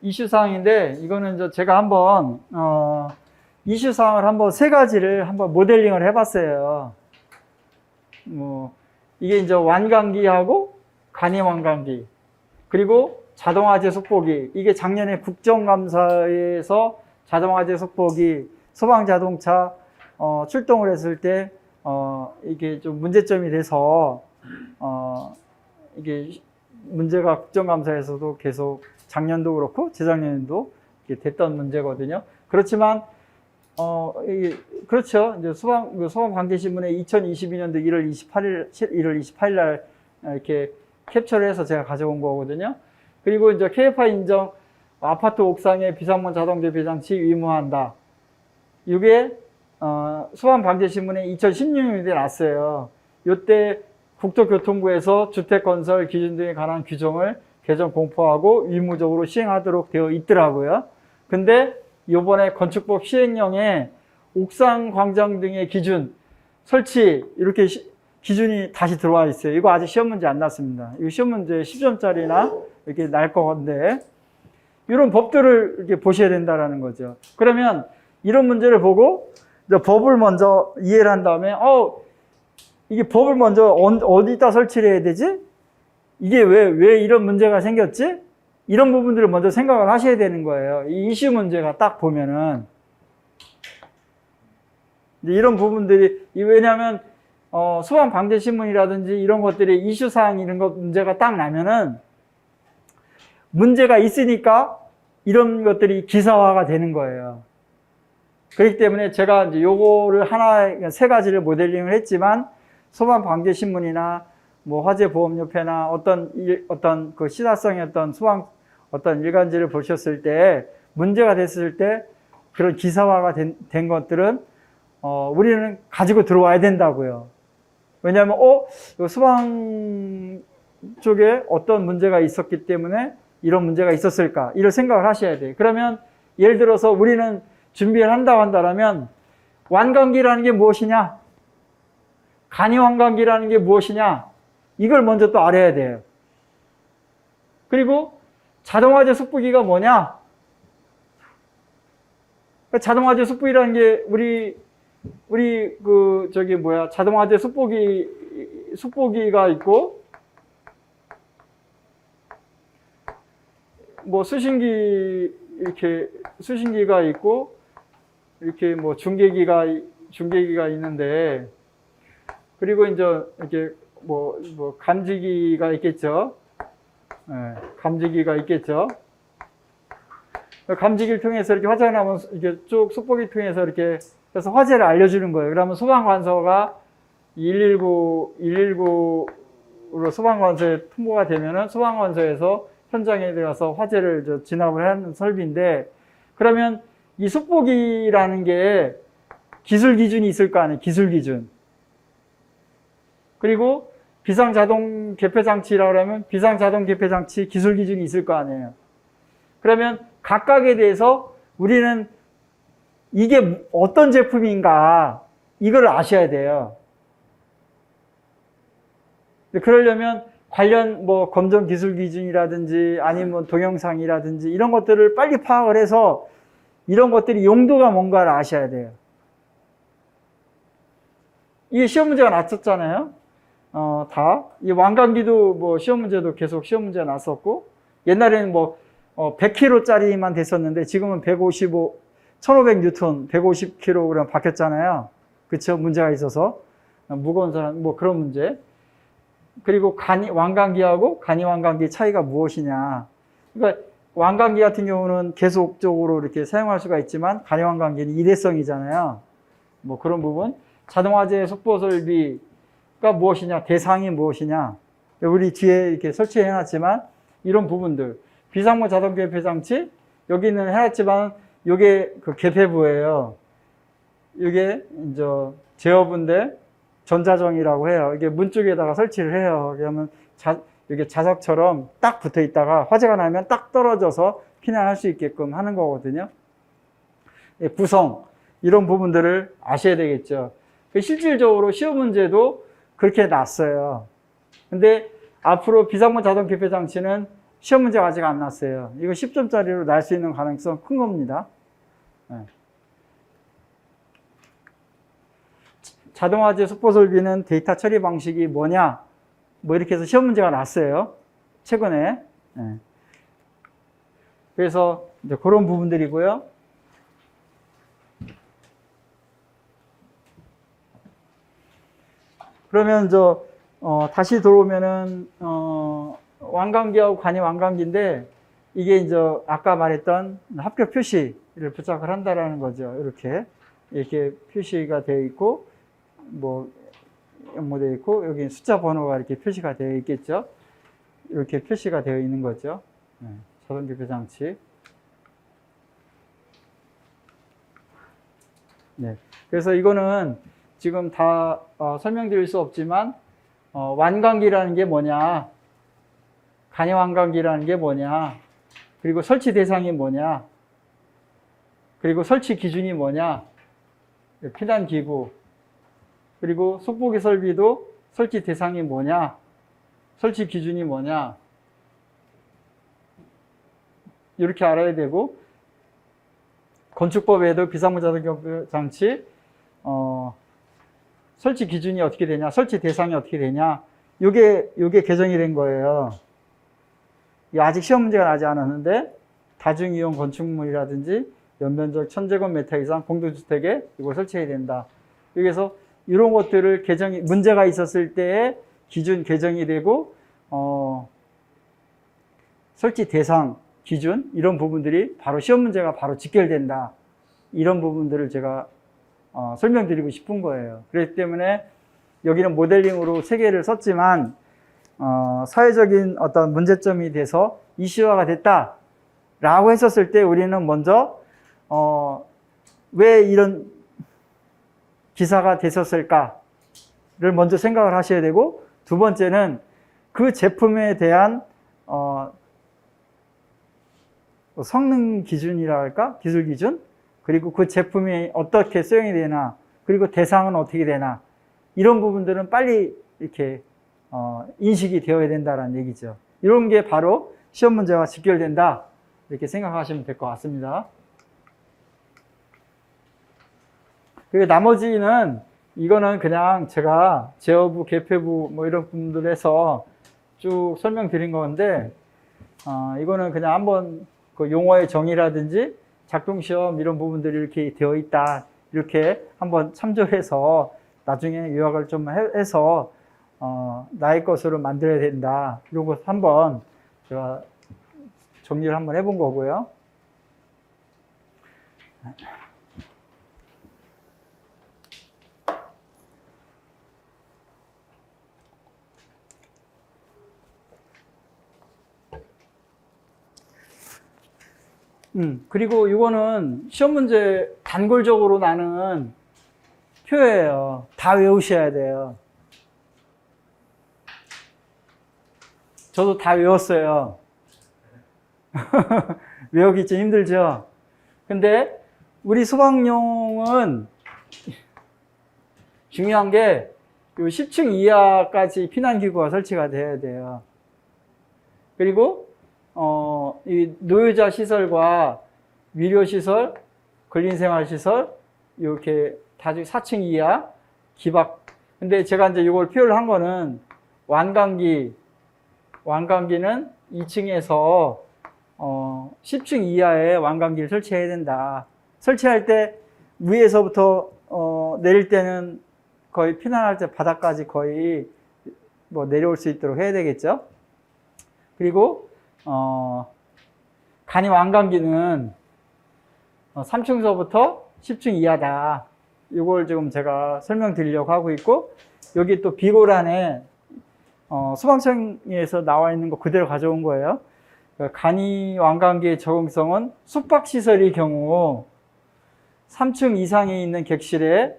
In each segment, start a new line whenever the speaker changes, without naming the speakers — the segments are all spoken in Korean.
이슈사항인데, 이거는 제가 한번, 이슈사항을 한번 세 가지를 한번 모델링을 해봤어요. 이게 이제 완강기하고 간이완강기, 그리고 자동화재 속보기. 이게 작년에 국정감사에서 자동화재 속보기 소방자동차 출동을 했을 때 이게 좀 문제점이 돼서 이게 문제가 국정감사에서도 계속 작년도 그렇고 재작년에도 이렇게 됐던 문제거든요. 그렇지만 그렇죠. 이제 소방관계신문에 2022년도 1월 28일 날 이렇게 캡처를 해서 제가 가져온 거거든요. 그리고 이제 KFI 인정 아파트 옥상에 비상문 자동 개폐 장치 의무화한다. 이게 소방방재신문에 2016년도에 났어요. 이때 국토교통부에서 주택건설 기준 등에 관한 규정을 개정 공포하고 의무적으로 시행하도록 되어 있더라고요. 근데 이번에 건축법 시행령에 옥상 광장 등의 기준 설치 이렇게 기준이 다시 들어와 있어요. 이거 아직 시험 문제 안 났습니다. 이거 시험 문제 10점짜리나 이렇게 날 건데 이런 법들을 이렇게 보셔야 된다라는 거죠. 그러면 이런 문제를 보고 이제 법을 먼저 이해를 한 다음에 이게 법을 먼저 어디다 설치를 해야 되지? 이게 왜 이런 문제가 생겼지? 이런 부분들을 먼저 생각을 하셔야 되는 거예요. 이 이슈 문제가 딱 보면은 이런 부분들이 왜냐하면 소방방재신문이라든지 이런 것들이 이슈사항 이런 것 문제가 딱 나면은 문제가 있으니까 이런 것들이 기사화가 되는 거예요. 그렇기 때문에 제가 이제 요거를 세 가지를 모델링을 했지만 소방방재신문이나 뭐 화재보험협회나 어떤 그 시사성의 어떤 일간지를 보셨을 때 문제가 됐을 때 그런 기사화가 된 것들은 우리는 가지고 들어와야 된다고요. 왜냐하면 소방 쪽에 어떤 문제가 있었기 때문에 이런 문제가 있었을까 이런 생각을 하셔야 돼요. 그러면 예를 들어서 우리는 준비를 한다고 한다면 완강기라는 게 무엇이냐, 간이완강기라는 게 무엇이냐 이걸 먼저 또 알아야 돼요. 그리고 자동화재 속보기가 뭐냐? 자동화재 속보기라는 게 우리 자동화재 속보기가 있고 뭐 수신기가 있고 이렇게 뭐 중계기가 있는데 그리고 이제 이렇게 뭐 감지기가 있겠죠. 감지기가 있겠죠. 감지기를 통해서 이렇게 화재가 나면 이렇게 쭉 속보기 통해서 이렇게 해서 화재를 알려주는 거예요. 그러면 소방관서가 119로 소방관서에 통보가 되면은 소방관서에서 현장에 들어가서 화재를 진압을 하는 설비인데, 그러면 이 속보기라는 게 기술 기준이 있을 거 아니에요. 기술 기준. 그리고 비상자동 개폐장치라고 하면 비상자동 개폐장치 기술 기준이 있을 거 아니에요. 그러면 각각에 대해서 우리는 이게 어떤 제품인가 이걸 아셔야 돼요. 그러려면 관련 뭐 검정 기술 기준이라든지 아니면 동영상이라든지 이런 것들을 빨리 파악을 해서 이런 것들이 용도가 뭔가를 아셔야 돼요. 이게 시험 문제가 났었잖아요. 이 완강기도 뭐 시험 문제도 계속 시험 문제가 났었고, 옛날에는 뭐 100kg짜리만 됐었는데 지금은 1500뉴턴, 150kg 바뀌었잖아요. 그쵸? 문제가 있어서. 무거운 사람, 뭐 그런 문제. 그리고 완강기하고 간이완강기 차이가 무엇이냐. 그러니까 완강기 같은 경우는 계속적으로 이렇게 사용할 수가 있지만 간이완강기는 일회성이잖아요. 뭐 그런 부분. 자동화재 속보 설비가 무엇이냐, 대상이 무엇이냐. 우리 뒤에 이렇게 설치해 놨지만 이런 부분들. 비상문 자동 개폐 장치, 여기는 해놨지만 이게 그 개폐부예요. 이게 이제 제어부인데 전자정이라고 해요. 이게 문 쪽에다가 설치를 해요. 그러면 이게 자석처럼 딱 붙어 있다가 화재가 나면 딱 떨어져서 피난할 수 있게끔 하는 거거든요. 구성, 이런 부분들을 아셔야 되겠죠. 실질적으로 시험 문제도 그렇게 났어요. 근데 앞으로 비상문 자동 개폐 장치는 시험 문제가 아직 안 났어요. 이거 10점짜리로 날 수 있는 가능성 큰 겁니다. 네. 자동화재 속보 설비는 데이터 처리 방식이 뭐냐? 뭐 이렇게 해서 시험 문제가 났어요. 최근에. 네. 그래서 이제 그런 부분들이고요. 그러면 다시 들어오면은 완강기하고 관이완강기인데 이게 이제 아까 말했던 합격 표시를 부착을 한다라는 거죠. 이렇게 표시가 되어 있고 뭐 연모되어 있고 여기 숫자 번호가 이렇게 표시가 되어 있겠죠. 이렇게 표시가 되어 있는 거죠. 네, 자동 개표 장치. 네, 그래서 이거는 지금 다 설명드릴 수 없지만 완강기라는 게 뭐냐, 간이완강기라는 게 뭐냐, 그리고 설치 대상이 뭐냐, 그리고 설치 기준이 뭐냐, 피난기구, 그리고 속보기 설비도 설치 대상이 뭐냐, 설치 기준이 뭐냐, 이렇게 알아야 되고, 건축법에도 비상구 자동 장치 설치 기준이 어떻게 되냐, 설치 대상이 어떻게 되냐, 요게 개정이 된 거예요. 아직 시험 문제가 나지 않았는데 다중이용 건축물이라든지 연면적 1000제곱미터 이상 공동주택에 이걸 설치해야 된다. 여기서 이런 것들을 문제가 있었을 때에 기준 개정이 되고 설치 대상 기준 이런 부분들이 바로 시험 문제가 바로 직결된다. 이런 부분들을 제가 설명드리고 싶은 거예요. 그렇기 때문에 여기는 모델링으로 3개를 썼지만 사회적인 어떤 문제점이 돼서 이슈화가 됐다라고 했었을 때 우리는 먼저 왜 이런 기사가 됐었을까를 먼저 생각을 하셔야 되고, 두 번째는 그 제품에 대한 성능 기준이라 할까? 기술 기준? 그리고 그 제품이 어떻게 수용이 되나, 그리고 대상은 어떻게 되나, 이런 부분들은 빨리 이렇게 인식이 되어야 된다는 얘기죠. 이런 게 바로 시험 문제와 직결된다, 이렇게 생각하시면 될 것 같습니다. 그리고 나머지는 이거는 그냥 제가 제어부, 개폐부 뭐 이런 분들에서 쭉 설명드린 건데 이거는 그냥 한번 그 용어의 정의라든지 작동시험 이런 부분들이 이렇게 되어 있다, 이렇게 한번 참조해서 나중에 요약을 좀 해서 나의 것으로 만들어야 된다, 이런 것 한번 제가 정리를 한번 해본 거고요. 그리고 이거는 시험 문제 단골적으로 나는 표예요. 다 외우셔야 돼요. 저도 다 외웠어요. 외우기 좀 힘들죠? 근데 우리 수강용은 중요한 게 10층 이하까지 피난기구가 설치가 돼야 돼요. 그리고 이 노유자 시설과 위료시설, 근린생활시설, 이렇게 다중 4층 이하, 기박. 근데 제가 이제 이걸 표현을 한 거는 완강기는 2층에서 10층 이하의 완강기를 설치해야 된다. 설치할 때 위에서부터 내릴 때는 거의 피난할 때 바닥까지 거의 뭐 내려올 수 있도록 해야 되겠죠. 그리고 간이 완강기는 3층서부터 10층 이하다. 이걸 지금 제가 설명드리려고 하고 있고, 여기 또 비고란에 수방청에서 나와 있는 거 그대로 가져온 거예요. 간이 완강기의 적용성은 숙박시설의 경우 3층 이상에 있는 객실에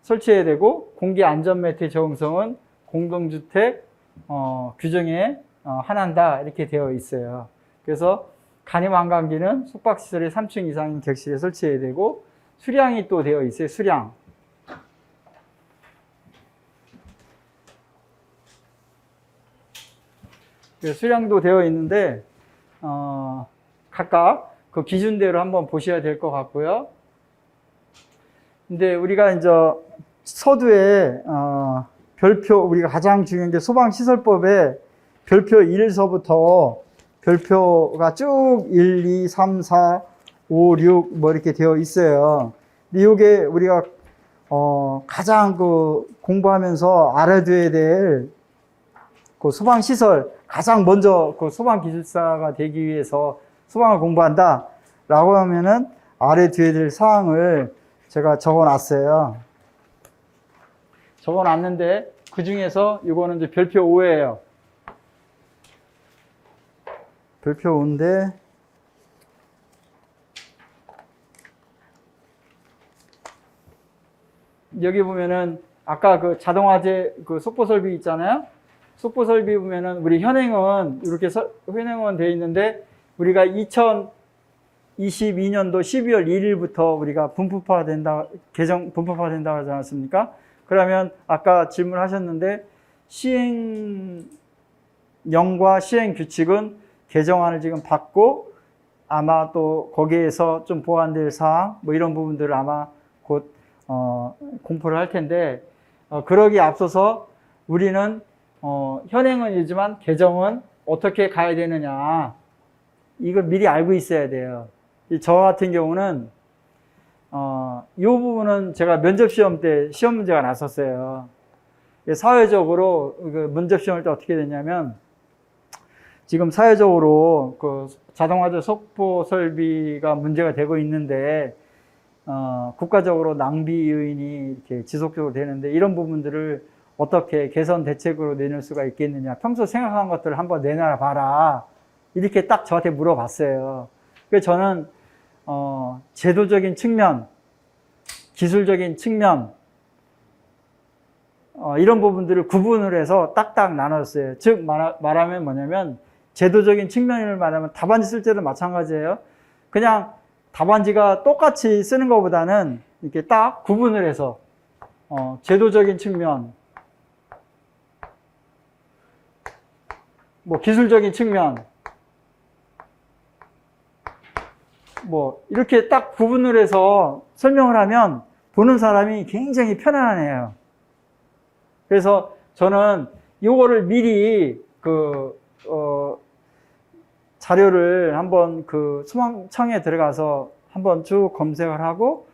설치해야 되고, 공기 안전 매트의 적용성은 공동주택 규정에 한한다, 이렇게 되어 있어요. 그래서 간이완강기는 숙박시설의 3층 이상인 객실에 설치해야 되고, 수량이 또 되어 있어요. 수량. 수량도 되어 있는데, 각각 그 기준대로 한번 보셔야 될 것 같고요. 근데 우리가 이제 서두에, 별표, 우리가 가장 중요한 게 소방시설법에 별표 1서부터 별표가 쭉 1, 2, 3, 4, 5, 6 뭐 이렇게 되어 있어요. 근데 이게 우리가 가장 그 공부하면서 알아둬야 될 그 소방시설, 가장 먼저 그 소방기술사가 되기 위해서 소방을 공부한다 라고 하면은 알아둬야 될 사항을 제가 적어 놨어요. 적어 놨는데 그 중에서 이거는 이제 별표 5예요. 별표 5인데, 여기 보면은 아까 그 자동화재 그 속보 설비 있잖아요. 속보 설비 보면은 우리 현행은 이렇게 현행은 돼 있는데, 우리가 2022년도 12월 1일부터 우리가 분법화된다, 분법화된다고 하지 않았습니까? 그러면 아까 질문하셨는데, 시행령과 시행규칙은 개정안을 지금 받고, 아마 또 거기에서 좀 보완될 사항, 뭐 이런 부분들을 아마 곧 공포를 할 텐데, 그러기에 앞서서 우리는 현행은 이지만 개정은 어떻게 가야 되느냐, 이걸 미리 알고 있어야 돼요. 저 같은 경우는 이 부분은 제가 면접시험 때 시험 문제가 났었어요. 사회적으로 그 면접시험할 때 어떻게 되냐면, 지금 사회적으로 그 자동화재 속보 설비가 문제가 되고 있는데, 국가적으로 낭비 요인이 이렇게 지속적으로 되는데, 이런 부분들을 어떻게 개선 대책으로 내놓을 수가 있겠느냐, 평소 생각한 것들을 한번 내놔 봐라, 이렇게 딱 저한테 물어봤어요. 그래서 저는 제도적인 측면, 기술적인 측면, 이런 부분들을 구분을 해서 딱딱 나눴어요. 즉 말하면 뭐냐면, 제도적인 측면을 말하면 답안지 쓸 때도 마찬가지예요. 그냥 답안지가 똑같이 쓰는 것보다는 이렇게 딱 구분을 해서 제도적인 측면, 뭐 기술적인 측면, 뭐 이렇게 딱 구분을 해서 설명을 하면 보는 사람이 굉장히 편안해요. 그래서 저는 요거를 미리 자료를 한번 그 소방청에 들어가서 한번 쭉 검색을 하고,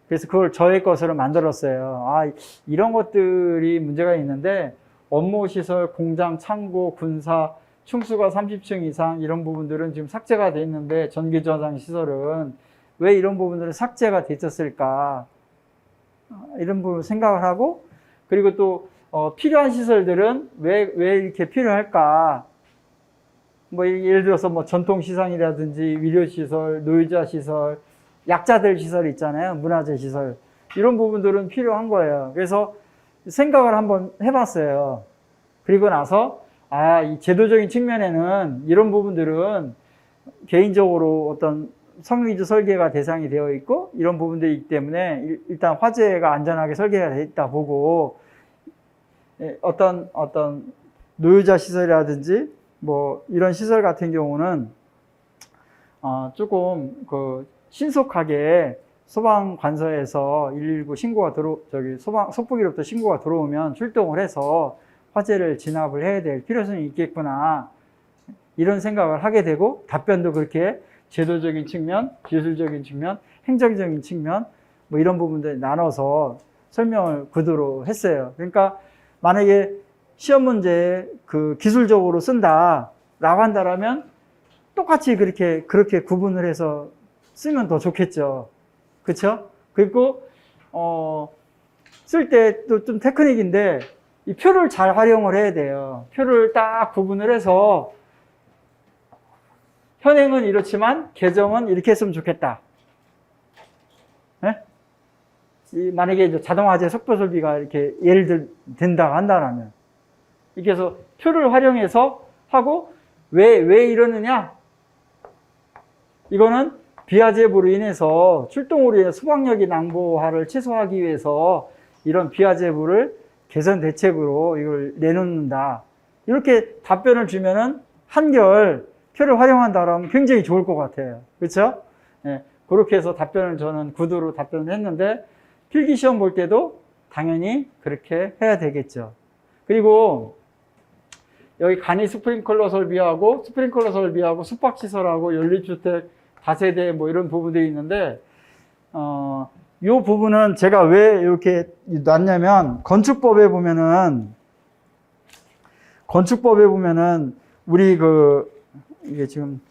그래서 그걸 저의 것으로 만들었어요. 이런 것들이 문제가 있는데, 업무시설, 공장, 창고, 군사, 층수가 30층 이상 이런 부분들은 지금 삭제가 돼 있는데, 전기저장 시설은 왜 이런 부분들은 삭제가 됐었을까, 이런 부분을 생각을 하고, 그리고 또 필요한 시설들은 왜 이렇게 필요할까, 뭐 예를 들어서 뭐 전통시설이라든지 위료시설, 노유자시설, 약자들 시설 있잖아요. 문화재 시설, 이런 부분들은 필요한 거예요. 그래서 생각을 한번 해봤어요. 그리고 나서 이 제도적인 측면에는 이런 부분들은 개인적으로 어떤 성위주 설계가 대상이 되어 있고, 이런 부분들이 있기 때문에 일단 화재가 안전하게 설계가 되어 있다 보고, 어떤 노유자 시설이라든지 뭐 이런 시설 같은 경우는 조금 신속하게 소방관서에서 119 신고가 속보기로부터 신고가 들어오면 출동을 해서 화재를 진압을 해야 될 필요성이 있겠구나, 이런 생각을 하게 되고, 답변도 그렇게 제도적인 측면, 기술적인 측면, 행정적인 측면, 뭐 이런 부분들 나눠서 설명을 구도로 했어요. 그러니까 만약에 시험 문제에 기술적으로 쓴다라고 한다면 똑같이 그렇게 구분을 해서 쓰면 더 좋겠죠. 그렇죠? 그리고 쓸 때 또 좀 테크닉인데, 이 표를 잘 활용을 해야 돼요. 표를 딱 구분을 해서 현행은 이렇지만 개정은 이렇게 했으면 좋겠다. 네? 만약에 이제 자동화재 속보 설비가 이렇게 예를 든다고 한다면, 이렇게 해서 표를 활용해서 하고, 왜 이러느냐? 이거는 비화재부로 인해서, 출동으로 인해 소방력이 낭보화를 최소화하기 위해서 이런 비화재부를 개선 대책으로 이걸 내놓는다. 이렇게 답변을 주면은 한결 표를 활용한다라면 굉장히 좋을 것 같아요. 그렇죠? 예, 그렇게 해서 답변을 저는 구두로 답변을 했는데 필기 시험 볼 때도 당연히 그렇게 해야 되겠죠. 그리고 여기 간이 스프링클러 설비하고 숙박시설하고 연립주택 다세대 뭐 이런 부분들이 있는데 이 부분은 제가 왜 이렇게 놨냐면 건축법에 보면은 우리 이게 지금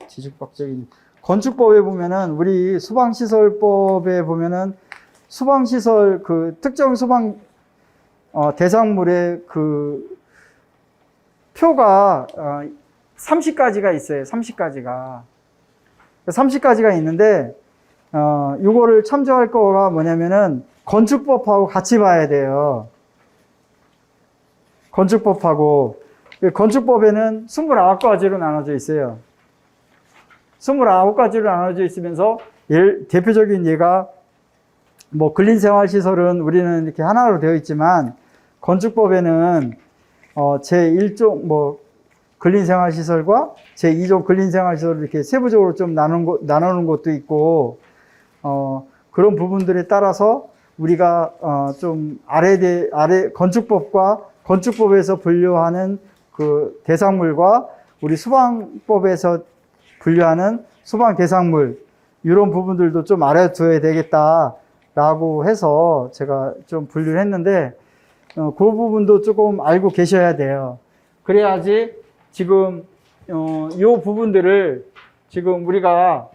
지식박적인 건축법에 보면은 우리 수방시설법에 보면은 수방시설 특정 수방 대상물의 표가 30가지가 있어요. 30가지가 있는데 이거를 참조할 거가 뭐냐면은 건축법하고 같이 봐야 돼요. 건축법에는 29가지로 나눠져 있어요. 29가지로 나눠져 있으면서 대표적인 예가 뭐 근린생활시설은 우리는 이렇게 하나로 되어 있지만 건축법에는 제1종 뭐 근린생활시설과 제2종 근린생활시설을 이렇게 세부적으로 좀 나누는 것도 있고 그런 부분들에 따라서 우리가 좀 아래 건축법과 건축법에서 분류하는 그 대상물과 우리 수방법에서 분류하는 수방 대상물 이런 부분들도 좀 알아둬야 되겠다라고 해서 제가 좀 분류를 했는데 그 부분도 조금 알고 계셔야 돼요. 그래야지 지금 이 부분들을 지금 우리가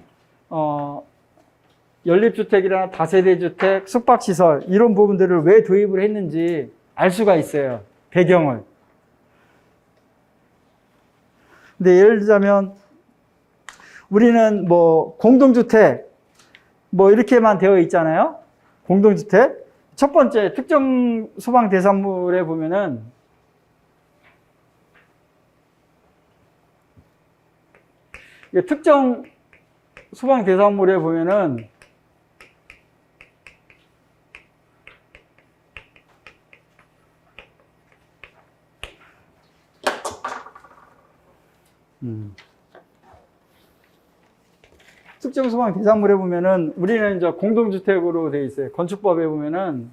연립주택이나 다세대주택, 숙박시설 이런 부분들을 왜 도입을 했는지 알 수가 있어요. 배경을. 근데 예를 들자면 우리는 뭐 공동주택 뭐 이렇게만 되어 있잖아요. 공동주택. 첫 번째 특정 소방 대상물에 보면은 특정 소방 대상물에 보면은 특정 소방 대상물에 보면은 우리는 이제 공동주택으로 되어 있어요. 건축법에 보면은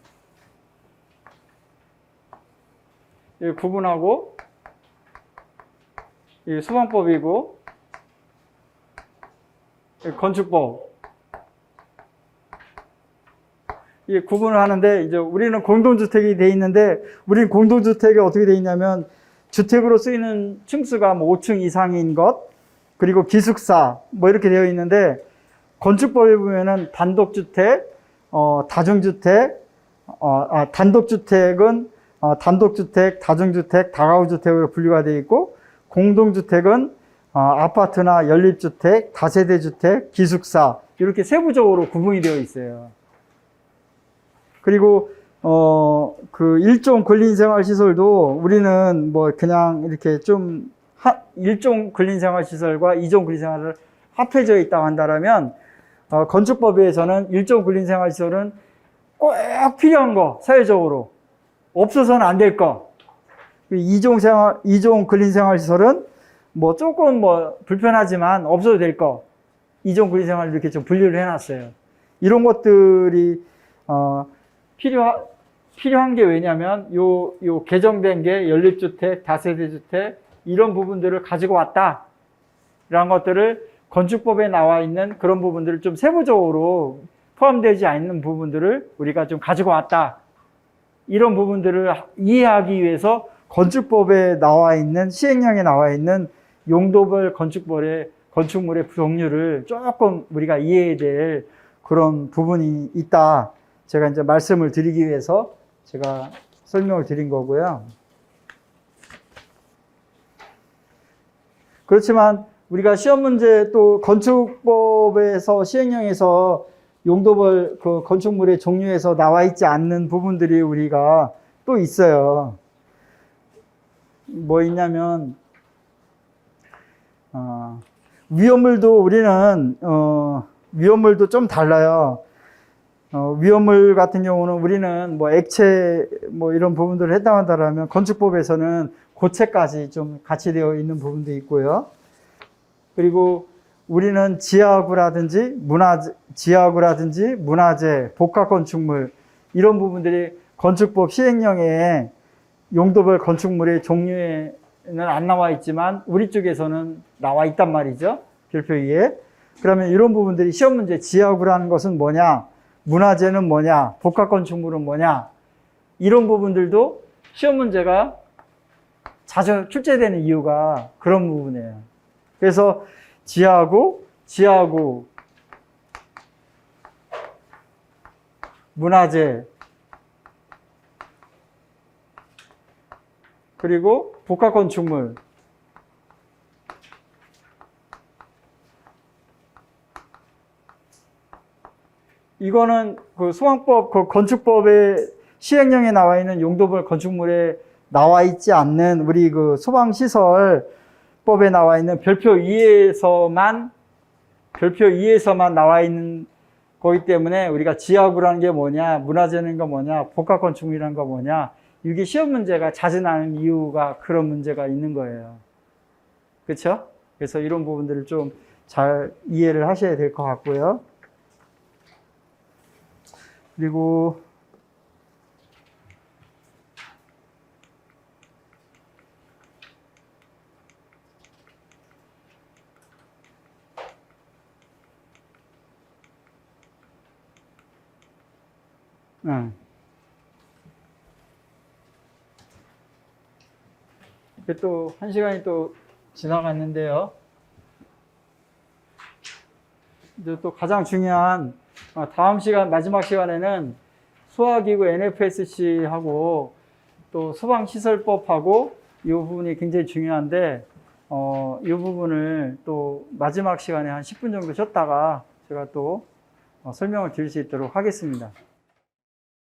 이 구분하고 이 소방법이고 이 건축법 이 구분을 하는데 이제 우리는 공동주택이 되어 있는데 우리는 공동주택이 어떻게 되어 있냐면 주택으로 쓰이는 층수가 뭐 5층 이상인 것 그리고 기숙사 뭐 이렇게 되어 있는데 건축법에 보면은 단독주택, 다중주택, 단독주택은 단독주택, 다중주택, 다가구주택으로 분류가 되어 있고 공동주택은 아파트나 연립주택, 다세대주택, 기숙사 이렇게 세부적으로 구분이 되어 있어요. 그리고 그 일종 근린생활시설도 우리는 뭐 그냥 이렇게 좀 일종 근린생활시설과 이종 근린생활을 합해져 있다고 한다면 건축법에서는 일종 근린생활시설은 꼭 필요한 거 사회적으로 없어서는 안 될 거 이종 근린생활시설은 뭐 조금 뭐 불편하지만 없어도 될 거 이종 근린생활 이렇게 좀 분류를 해놨어요. 이런 것들이 필요한 게 왜냐면 요 개정된 게 연립주택, 다세대주택 이런 부분들을 가지고 왔다 라는 것들을 건축법에 나와 있는 그런 부분들을 좀 세부적으로 포함되지 않는 부분들을 우리가 좀 가지고 왔다 이런 부분들을 이해하기 위해서 건축법에 나와 있는 시행령에 나와 있는 용도별 건축물의 종류를 조금 우리가 이해해야 될 그런 부분이 있다. 제가 이제 말씀을 드리기 위해서 제가 설명을 드린 거고요. 그렇지만 우리가 시험 문제 또 건축법에서 시행령에서 용도별 그 건축물의 종류에서 나와 있지 않는 부분들이 우리가 또 있어요. 뭐 있냐면 위험물도 우리는 위험물도 좀 달라요. 위험물 같은 경우는 우리는 뭐 액체 뭐 이런 부분들을 해당한다라면 건축법에서는 고체까지 좀 같이 되어 있는 부분도 있고요. 그리고 우리는 지하구라든지 문화재, 복합건축물 이런 부분들이 건축법 시행령에 용도별 건축물의 종류에는 안 나와 있지만 우리 쪽에서는 나와 있단 말이죠. 별표 2에. 그러면 이런 부분들이 시험 문제 지하구라는 것은 뭐냐, 문화재는 뭐냐, 복합건축물은 뭐냐, 이런 부분들도 시험 문제가 자주 출제되는 이유가 그런 부분이에요. 그래서 지하구, 문화재, 그리고 복합건축물, 이거는 그 소방법, 그 건축법의 시행령에 나와 있는 용도별 건축물에 나와 있지 않는 우리 그 소방시설법에 나와 있는 별표 2에서만 나와 있는 거기 때문에 우리가 지하구라는 게 뭐냐, 문화재는 거 뭐냐, 복합건축물이라는 거 뭐냐, 이게 시험 문제가 자주 나는 이유가 그런 문제가 있는 거예요. 그렇죠? 그래서 이런 부분들을 좀 잘 이해를 하셔야 될 것 같고요. 그리고 또 1시간이 또 지나갔는데요. 이제 또 가장 중요한 다음 시간, 마지막 시간에는 소화기구 NFSC하고 또 소방시설법하고 이 부분이 굉장히 중요한데 이 부분을 또 마지막 시간에 한 10분 정도 쉬었다가 제가 또 설명을 드릴 수 있도록 하겠습니다.